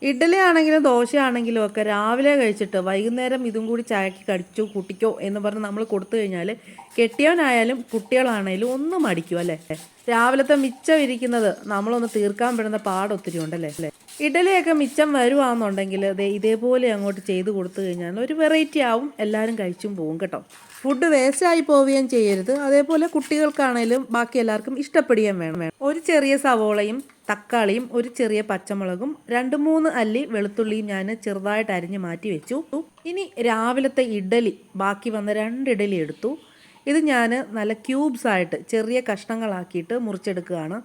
ഇഡ്ഡലി ആണെങ്കിലും ദോശയാണെങ്കിലും ഒക്കെ രാവിലെ കഴിച്ചിട്ട് വൈകുന്നേരം ഇതും കൂടി ചായക്ക് കടിച്ചോ കൂട്ടിക്കോ എന്ന് പറഞ്ഞ് നമ്മൾ കൊടുത്തു കഴിഞ്ഞാൽ കെട്ടിയവനായാലും കുട്ടികളാണേലും ഒന്നും മടിക്കും അല്ലേ. രാവിലത്തെ മിച്ചം ഇരിക്കുന്നത് നമ്മളൊന്ന് തീർക്കാൻ പെടുന്ന പാടൊത്തിരി ഉണ്ടല്ലേ. ഇഡ്ഡലിയൊക്കെ മിച്ചം വരുവാണെന്നുണ്ടെങ്കിൽ ഇതേപോലെ അങ്ങോട്ട് ചെയ്ത് കൊടുത്തു കഴിഞ്ഞാൽ ഒരു വെറൈറ്റി ആവും, എല്ലാവരും കഴിച്ചും പോകും കേട്ടോ. ഫുഡ് വേസ്റ്റായി പോവുകയും ചെയ്യരുത്. അതേപോലെ കുട്ടികൾക്കാണേലും ബാക്കി എല്ലാവർക്കും ഇഷ്ടപ്പെടുകയും വേണം. ഒരു ചെറിയ സവോളയും തക്കാളിയും ഒരു ചെറിയ പച്ചമുളകും 2-3 അല്ലി വെളുത്തുള്ളിയും ഞാൻ ചെറുതായിട്ട് അരിഞ്ഞ് മാറ്റി വെച്ചു. ഇനി രാവിലത്തെ ഇഡ്ഡലി ബാക്കി വന്ന 2 ഇഡ്ഡലി എടുത്തു. ഇത് ഞാൻ നല്ല ക്യൂബ്സ് ആയിട്ട് ചെറിയ കഷ്ണങ്ങളാക്കിയിട്ട് മുറിച്ചെടുക്കുകയാണ്.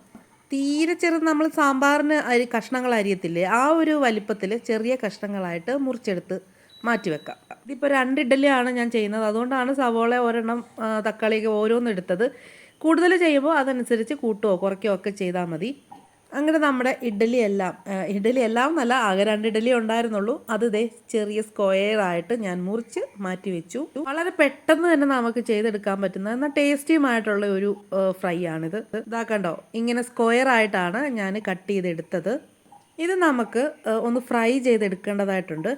തീരെ ചെറുത് നമ്മൾ സാമ്പാറിന് കഷ്ണങ്ങൾ അരിയത്തില്ലേ, ആ ഒരു വലിപ്പത്തിൽ ചെറിയ കഷ്ണങ്ങളായിട്ട് മുറിച്ചെടുത്ത് മാറ്റി വെക്കാം. ഇതിപ്പോൾ 2 ഇഡ്ഡലിയാണ് ഞാൻ ചെയ്യുന്നത്, അതുകൊണ്ടാണ് സവോള ഒരെണ്ണം തക്കാളിയൊക്കെ ഓരോന്നും എടുത്തത്. കൂടുതൽ ചെയ്യുമ്പോൾ അതനുസരിച്ച് കൂട്ടുകയോ കുറയ്ക്കുകയോ ഒക്കെ ചെയ്താൽ മതി. അങ്ങനെ നമ്മുടെ ഇഡ്ഡലി എല്ലാം എന്നല്ല, ആകെ 2 ഇഡ്ഡലി ഉണ്ടായിരുന്നുള്ളൂ. അത് ചെറിയ സ്ക്വയറായിട്ട് ഞാൻ മുറിച്ച് മാറ്റി വെച്ചു. വളരെ പെട്ടെന്ന് തന്നെ നമുക്ക് ചെയ്തെടുക്കാൻ പറ്റുന്ന എന്നാൽ ടേസ്റ്റിയുമായിട്ടുള്ള ഒരു ഫ്രൈ ആണിത്. ഇതാക്കണ്ടോ, ഇങ്ങനെ സ്ക്വയറായിട്ടാണ് ഞാൻ കട്ട് ചെയ്തെടുത്തത്. ഇത് നമുക്ക് ഒന്ന് ഫ്രൈ ചെയ്തെടുക്കേണ്ടതായിട്ടുണ്ട്.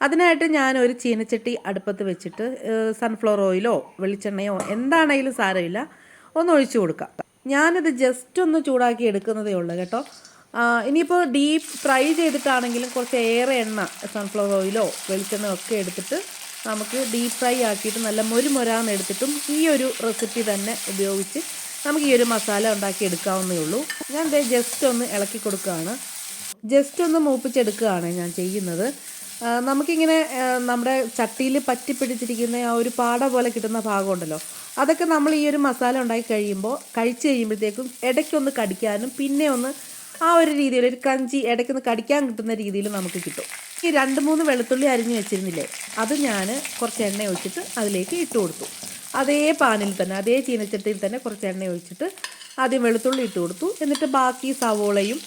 അതിനായിട്ട് ഞാൻ ഒരു ചീനച്ചട്ടി അടുപ്പത്ത് വെച്ചിട്ട് സൺഫ്ലവർ ഓയിലോ വെളിച്ചെണ്ണയോ എന്താണെങ്കിലും സാരമില്ല, ഒന്ന് ഒഴിച്ചു കൊടുക്കാം. ഞാനിത് ജസ്റ്റ് ഒന്ന് ചൂടാക്കി എടുക്കുന്നതേ ഉള്ളൂ കേട്ടോ. ഇനിയിപ്പോൾ ഡീപ്പ് ഫ്രൈ ചെയ്തിട്ടാണെങ്കിലും കുറച്ച് ഏറെ എണ്ണ സൺഫ്ലവർ ഓയിലോ വെളിച്ചെണ്ണയോ ഒക്കെ എടുത്തിട്ട് നമുക്ക് ഡീപ്പ് ഫ്രൈ ആക്കിയിട്ട് നല്ല മൊരുമൊരാന്ന് എടുത്തിട്ടും ഈ ഒരു റെസിപ്പി തന്നെ ഉപയോഗിച്ച് നമുക്ക് ഈ ഒരു മസാല ഉണ്ടാക്കി എടുക്കാവുന്നേ ഉള്ളൂ. ഞാൻ ജസ്റ്റ് ഒന്ന് ഇളക്കി കൊടുക്കുകയാണ്, ജസ്റ്റ് ഒന്ന് മൂപ്പിച്ചെടുക്കുകയാണ് ഞാൻ ചെയ്യുന്നത്. നമുക്കിങ്ങനെ നമ്മുടെ ചട്ടിയിൽ പറ്റിപ്പിടിച്ചിരിക്കുന്ന ആ ഒരു പാട പോലെ കിട്ടുന്ന ഭാഗമുണ്ടല്ലോ, അതൊക്കെ നമ്മൾ ഈ ഒരു മസാല ഉണ്ടാക്കി കഴിച്ച് കഴിയുമ്പോഴത്തേക്കും ഇടയ്ക്കൊന്ന് കടിക്കാനും പിന്നെ ഒന്ന് ആ ഒരു രീതിയിൽ ഒരു ക്രഞ്ചി ഇടയ്ക്കൊന്ന് കടിക്കാൻ കിട്ടുന്ന രീതിയിൽ നമുക്ക് കിട്ടും. ഈ 2-3 വെളുത്തുള്ളി അരിഞ്ഞ് വെച്ചിരുന്നില്ലേ, അത് ഞാൻ കുറച്ച് എണ്ണ ഒഴിച്ചിട്ട് അതിലേക്ക് ഇട്ട് കൊടുത്തു. അതേ പാനിൽ തന്നെ അതേ ചീനച്ചട്ടിയിൽ തന്നെ കുറച്ച് എണ്ണ ഒഴിച്ചിട്ട് ആദ്യം വെളുത്തുള്ളി ഇട്ട് കൊടുത്തു. എന്നിട്ട് ബാക്കി സവോളയും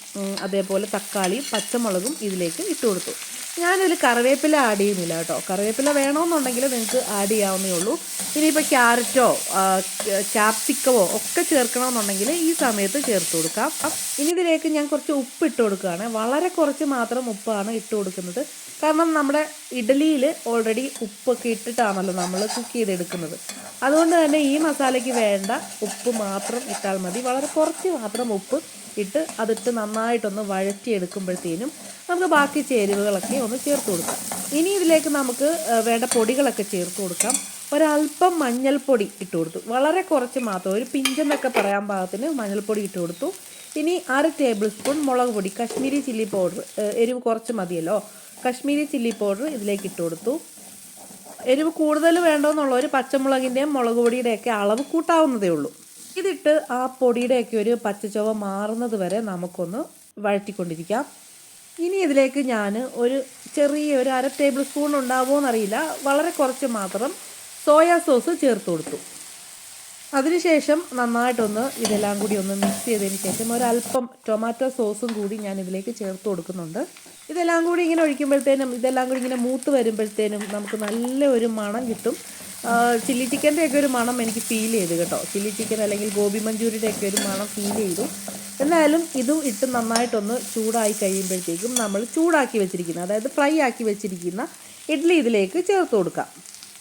അതേപോലെ തക്കാളിയും പച്ചമുളകും ഇതിലേക്ക് ഇട്ട് കൊടുത്തു. ഞാനിതിൽ കറിവേപ്പില ആഡ് ചെയ്യുന്നില്ല കേട്ടോ. കറിവേപ്പില വേണമെന്നുണ്ടെങ്കിൽ നിങ്ങൾക്ക് ആഡ് ചെയ്യാവുന്നേ ഉള്ളൂ. ഇനിയിപ്പോൾ ക്യാരറ്റോ ക്യാപ്സിക്കമോ ഒക്കെ ചേർക്കണമെന്നുണ്ടെങ്കിൽ ഈ സമയത്ത് ചേർത്ത് കൊടുക്കാം. ഇനി ഇതിലേക്ക് ഞാൻ കുറച്ച് ഉപ്പ് ഇട്ട് കൊടുക്കുകയാണ്. വളരെ കുറച്ച് മാത്രം ഉപ്പാണ് ഇട്ട് കൊടുക്കുന്നത്. കാരണം നമ്മുടെ ഇഡ്ഡലിയിൽ ഓൾറെഡി ഉപ്പൊക്കെ ഇട്ടിട്ടാണല്ലോ നമ്മൾ കുക്ക് ചെയ്തെടുക്കുന്നത്. അതുകൊണ്ട് തന്നെ ഈ മസാലയ്ക്ക് വേണ്ട ഉപ്പ് മാത്രം ഇട്ടാൽ മതി. വളരെ കുറച്ച് മാത്രം ഉപ്പ് ഇട്ട് അതിട്ട് നന്നായിട്ടൊന്ന് വഴറ്റിയെടുക്കുമ്പോഴത്തേനും നമുക്ക് ബാക്കി ചേരുവകളൊക്കെ ഒന്ന് ചേർത്ത് കൊടുക്കാം. ഇനി ഇതിലേക്ക് നമുക്ക് വേണ്ട പൊടികളൊക്കെ ചേർത്ത് കൊടുക്കാം. ഒരല്പം മഞ്ഞൾപ്പൊടി ഇട്ട് കൊടുത്തു, വളരെ കുറച്ച് മാത്രം, ഒരു പിഞ്ചെന്നൊക്കെ പറയാൻ പാകത്തിന് മഞ്ഞൾപ്പൊടി ഇട്ട് കൊടുത്തു. ഇനി 1/2 ടേബിൾ സ്പൂൺ മുളക് പൊടി, കാശ്മീരി ചില്ലി പൗഡർ, എരിവ് കുറച്ച് മതിയല്ലോ, കാശ്മീരി ചില്ലി പൗഡർ ഇതിലേക്ക് ഇട്ട് കൊടുത്തു. എരിവ് കൂടുതൽ വേണ്ടോന്നുള്ളവർ പച്ചമുളകിൻ്റെയും മുളക് പൊടിയുടെയൊക്കെ അളവ് കൂട്ടാവുന്നതേ ഉള്ളൂ. ഇതിട്ട് ആ പൊടിയുടെയൊക്കെ ഒരു പച്ചച്ചുവ മാറുന്നത് വരെ നമുക്കൊന്ന് വഴറ്റിക്കൊണ്ടിരിക്കാം. ഇനി ഇതിലേക്ക് ഞാൻ ഒരു 1/2 ടേബിൾ സ്പൂൺ ഉണ്ടാവുമോ എന്നറിയില്ല, വളരെ കുറച്ച് മാത്രം സോയാ സോസ് ചേർത്ത് കൊടുത്തു. അതിനുശേഷം നന്നായിട്ടൊന്ന് ഇതെല്ലാം കൂടി ഒന്ന് മിക്സ് ചെയ്തതിന് ശേഷം ഒരല്പം ടൊമാറ്റോ സോസും കൂടി ഞാൻ ഇതിലേക്ക് ചേർത്ത് കൊടുക്കുന്നുണ്ട്. ഇതെല്ലാം കൂടി ഇങ്ങനെ ഒഴിക്കുമ്പോഴത്തേനും ഇതെല്ലാം കൂടി ഇങ്ങനെ മൂത്ത് വരുമ്പോഴത്തേനും നമുക്ക് നല്ല ഒരു മണം കിട്ടും. ചില്ലി ചിക്കൻ്റെയൊക്കെ ഒരു മണം എനിക്ക് ഫീൽ ചെയ്തു കേട്ടോ. ചില്ലി ചിക്കൻ അല്ലെങ്കിൽ ഗോബി മഞ്ചൂരിയുടെയൊക്കെ ഒരു മണം ഫീൽ ചെയ്തു. എന്നാലും ഇതും ഇട്ട് നന്നായിട്ടൊന്ന് ചൂടായി കഴിയുമ്പോഴത്തേക്കും നമ്മൾ ചൂടാക്കി വെച്ചിരിക്കുന്ന, അതായത് ഫ്രൈ ആക്കി വെച്ചിരിക്കുന്ന ഇഡ്ഡലി ഇതിലേക്ക് ചേർത്ത് കൊടുക്കാം.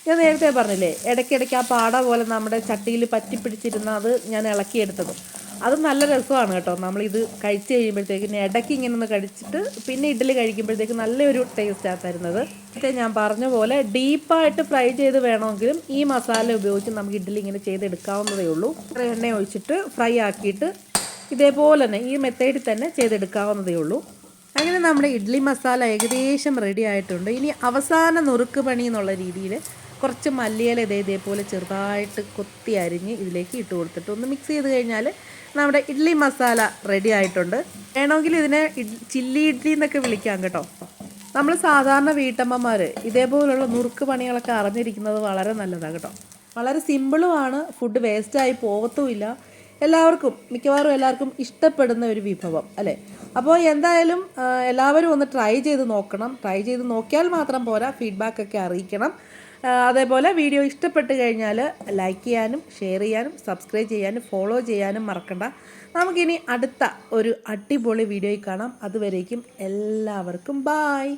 ഞാൻ നേരത്തെ പറഞ്ഞില്ലേ, ഇടയ്ക്കിടയ്ക്ക് ആ പാട പോലെ നമ്മുടെ ചട്ടിയിൽ പറ്റിപ്പിടിച്ചിരുന്ന അത് ഞാൻ ഇളക്കിയെടുത്തത്, അത് നല്ല രസമാണ് കേട്ടോ. നമ്മളിത് കഴിച്ച് കഴിയുമ്പോഴത്തേക്കും ഇടയ്ക്ക് ഇങ്ങനെ ഒന്ന് കടിച്ചിട്ട് പിന്നെ ഇഡ്ഡലി കഴിക്കുമ്പോഴത്തേക്കും നല്ലൊരു ടേസ്റ്റാണ് തരുന്നത്. ഞാൻ പറഞ്ഞ പോലെ ഡീപ്പായിട്ട് ഫ്രൈ ചെയ്ത് വേണമെങ്കിലും ഈ മസാല ഉപയോഗിച്ച് നമുക്ക് ഇഡ്ഡലി ഇങ്ങനെ ചെയ്തെടുക്കാവുന്നതേ ഉള്ളൂ. എണ്ണ ഒഴിച്ചിട്ട് ഫ്രൈ ആക്കിയിട്ട് ഇതേപോലെ തന്നെ ഈ മെത്തേഡിൽ തന്നെ ചെയ്തെടുക്കാവുന്നതേ ഉള്ളൂ. അങ്ങനെ നമ്മുടെ ഇഡ്ഡലി മസാല ഏകദേശം റെഡി ആയിട്ടുണ്ട്. ഇനി അവസാന നുറുക്ക് പണി എന്നുള്ള രീതിയിൽ കുറച്ച് മല്ലിയില ഇതേപോലെ ചെറുതായിട്ട് കൊത്തി അരിഞ്ഞ് ഇതിലേക്ക് ഇട്ട് കൊടുത്തിട്ട് ഒന്ന് മിക്സ് ചെയ്ത് കഴിഞ്ഞാൽ നമ്മുടെ ഇഡ്ഡലി മസാല റെഡി ആയിട്ടുണ്ട്. വേണമെങ്കിൽ ഇതിനെ ചില്ലി ഇഡ്ഡലി എന്നൊക്കെ വിളിക്കാം കേട്ടോ. നമ്മൾ സാധാരണ വീട്ടമ്മമാർ ഇതേപോലുള്ള നുറുക്ക് പണികളൊക്കെ അറിഞ്ഞിരിക്കുന്നത് വളരെ നല്ലതാണ് കേട്ടോ. വളരെ സിമ്പിളുമാണ്, ഫുഡ് വേസ്റ്റായി പോകത്തുമില്ല, മിക്കവാറും എല്ലാവർക്കും ഇഷ്ടപ്പെടുന്ന ഒരു വിഭവം അല്ലേ. അപ്പോൾ എന്തായാലും എല്ലാവരും ഒന്ന് ട്രൈ ചെയ്ത് നോക്കണം. ട്രൈ ചെയ്ത് നോക്കിയാൽ മാത്രം പോരാ, ഫീഡ്ബാക്കൊക്കെ അറിയിക്കണം. അതേപോലെ വീഡിയോ ഇഷ്ടപ്പെട്ട് കഴിഞ്ഞാൽ ലൈക്ക് ചെയ്യാനും ഷെയർ ചെയ്യാനും സബ്സ്ക്രൈബ് ചെയ്യാനും ഫോളോ ചെയ്യാനും മറക്കണ്ട. നമുക്കിനി അടുത്ത ഒരു അടിപൊളി വീഡിയോയിൽ കാണാം. അതുവരേക്കും എല്ലാവർക്കും ബായ്.